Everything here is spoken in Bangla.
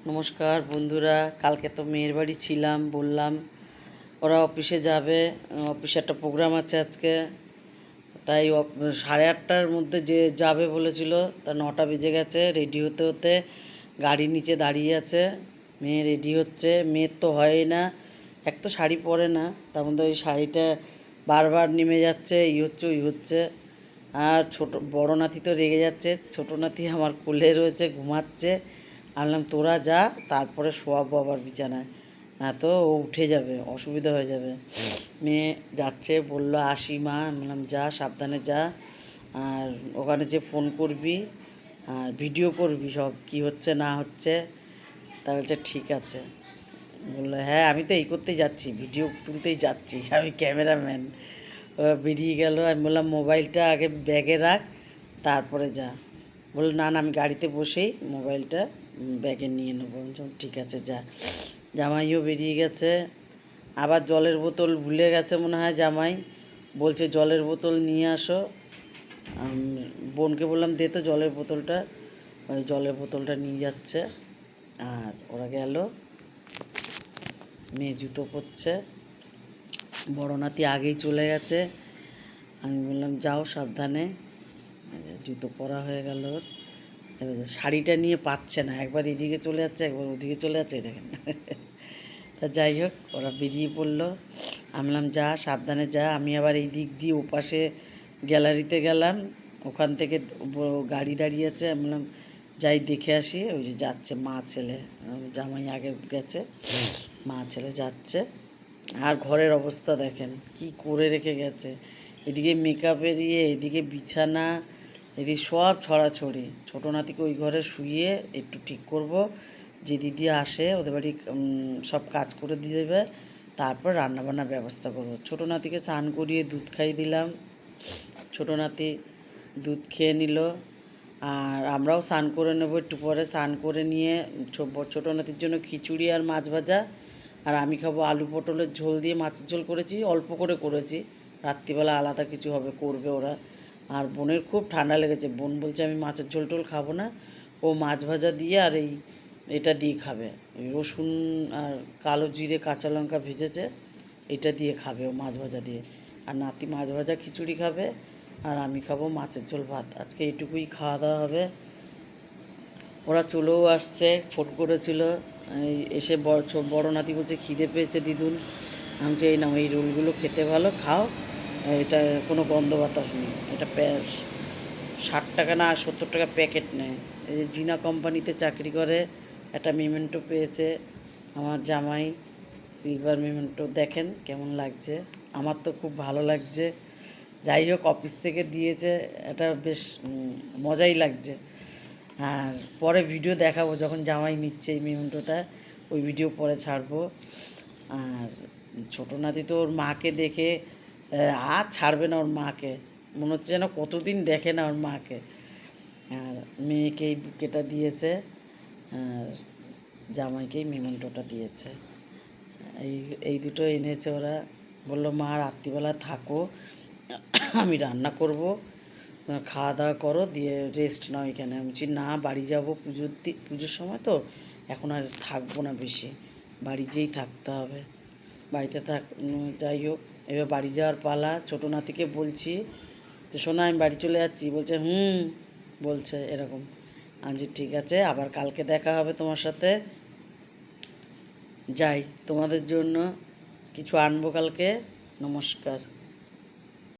নমস্কার বন্ধুরা, কালকে তো মেয়ের বাড়ি ছিলাম, বললাম ওরা অফিসে যাবে, অফিসে একটা প্রোগ্রাম আছে আজকে, তাই 8:30টার মধ্যে যে যাবে বলেছিল, তা 9টা বেজে গেছে। রেডি হতে হতে গাড়ির নিচে দাঁড়িয়ে আছে, মেয়ে রেডি হচ্ছে। মেয়ের তো হয় না, এক তো শাড়ি পরে না, তার মধ্যে ওই শাড়িটা বারবার নেমে যাচ্ছে, এই হচ্ছে ওই হচ্ছে। আর বড় নাতি তো রেগে যাচ্ছে, ছোটো নাতি আমার কোলে রয়েছে, ঘুমাচ্ছে। আমি বললাম তোরা যা, তারপরে শোয়াবো আবার বিছানায়, না তো ও উঠে যাবে, অসুবিধা হয়ে যাবে। মেয়ে যাচ্ছে, বললো আসি মা। আমি বললাম যা, সাবধানে যা, আর ওখানে যে ফোন করবি আর ভিডিও করবি সব কি হচ্ছে না হচ্ছে। তা বলছে ঠিক আছে। বললো হ্যাঁ, আমি তো এই করতেই যাচ্ছি, ভিডিও তুলতেই যাচ্ছি, আমি ক্যামেরাম্যান। ওরা বেরিয়ে গেল। আমি বললাম মোবাইলটা আগে ব্যাগে রাখ, তারপরে যা। বললো না না, আমি গাড়িতে বসেই মোবাইলটা ব্যাগে নিয়ে নেবো। ঠিক আছে যা। জামাইও বেরিয়ে গেছে। আবার জলের বোতল ভুলে গেছে মনে হয় জামাই, বলছে জলের বোতল নিয়ে আসো। বোনকে বললাম দে তো জলের বোতলটা, ওই জলের বোতলটা নিয়ে যাচ্ছে। আর ওরা গেল, মেয়ে জুতো পরছে, বড় নাতি আগেই চলে গেছে। আমি বললাম যাও সাবধানে। জুতো পরা হয়ে গেল ওর। এবার শাড়িটা নিয়ে পাচ্ছে না, একবার এদিকে চলে যাচ্ছে, একবার ওদিকে চলে যাচ্ছে, দেখেন। তা যাই হোক, ওরা বেরিয়ে পড়লো। আমি বললাম যা সাবধানে যা। আমি আবার এই দিক দিয়ে ওপাশে গ্যালারিতে গেলাম, ওখান থেকে গাড়ি দাঁড়িয়ে আছে। আমি বললাম যাই দেখে আসি। ওই যে যাচ্ছে মা ছেলে, জামাই আগে গেছে, মা ছেলে যাচ্ছে। আর ঘরের অবস্থা দেখেন কি করে রেখে গেছে, এদিকে মেকআপের এদিকে বিছানা, এদিকে সব ছড়াছড়ি। ছোটো নাতিকে ওই ঘরে শুইয়ে একটু ঠিক করব, যে দিদি আসে ওদের বাড়ি সব কাজ করে দিয়ে দেবে, তারপর রান্নাবান্নার ব্যবস্থা করব। ছোটো নাতিকে স্নান করিয়ে দুধ খাইয়ে দিলাম, ছোটো নাতি দুধ খেয়ে নিল। আর আমরাও স্নান করে নেবো একটু পরে। স্নান করে নিয়ে ছোটো নাতির জন্য খিচুড়ি আর মাছ ভাজা, আর আমি খাবো আলু পটলের ঝোল দিয়ে মাছের ঝোল করেছি, অল্প করে করেছি, রাত্রিবেলা আলাদা কিছু হবে, করবে ওরা। আর বোনের খুব ঠান্ডা লেগেছে, বোন বলছে আমি মাছের ঝোল টোল খাবো না, ও মাছ ভাজা দিয়ে আর এটা দিয়ে খাবে, রসুন আর কালো জিরে কাঁচা লঙ্কা ভেজেছে, এটা দিয়ে খাবে ও মাছ ভাজা দিয়ে। আর নাতি মাছ ভাজা খিচুড়ি খাবে, আর আমি খাবো মাছের ঝোল ভাত। আজকে এইটুকুই খাওয়া দাওয়া হবে। ওরা চলেও আসছে, ফোন করেছিল। এসে বড় নাতি বলছে খিদে পেয়েছে দিদুন। আমি চাই না, এই রোলগুলো খেতে ভালো, খাও, এটা কোনো গন্ধ বাতাস নেই। এটা 60 টাকা না 70 টাকা প্যাকেট নেয়। এই যে জিনা কোম্পানিতে চাকরি করে, একটা মেমেন্টো পেয়েছে আমার জামাই, সিলভার মেমেন্টো। দেখেন কেমন লাগছে, আমার তো খুব ভালো লাগছে। যাই হোক, অফিস থেকে দিয়েছে, এটা বেশ মজাই লাগছে। আর পরে ভিডিও দেখাবো যখন জামাই নিচ্ছে এই মেমেন্টোটা, ওই ভিডিও পরে ছাড়বো। আর ছোটো নাতি তো ওর মাকে দেখে আর ছাড়বে না, ওর মাকে মনে হচ্ছে যেন কতদিন দেখে না ওর মাকে। আর মেয়েকে এই বুকেটা দিয়েছে, আর জামাইকেই মেমেন্টোটা দিয়েছে। এই দুটো এনেছে ওরা। বললো মা রাত্রিবেলা থাকো, আমি রান্না করব, খাওয়া দাওয়া করো, দিয়ে রেস্ট নাও এখানে। আমি বলছি না, বাড়ি যাবো পুজোর সময় তো, এখন আর থাকবো না বেশি, বাড়ি যেয়েই থাকতে হবে, বাড়িতে যাই হোক, এবার বাড়ি যাওয়ার পালা। ছোটো নাতিকে বলছি যে শোনা আমি বাড়ি চলে যাচ্ছি, বলছে বলছে এরকম। আমি ঠিক আছে, আবার কালকে দেখা হবে তোমার সাথে, যাই তোমাদের জন্য কিছু আনবো কালকে। নমস্কার।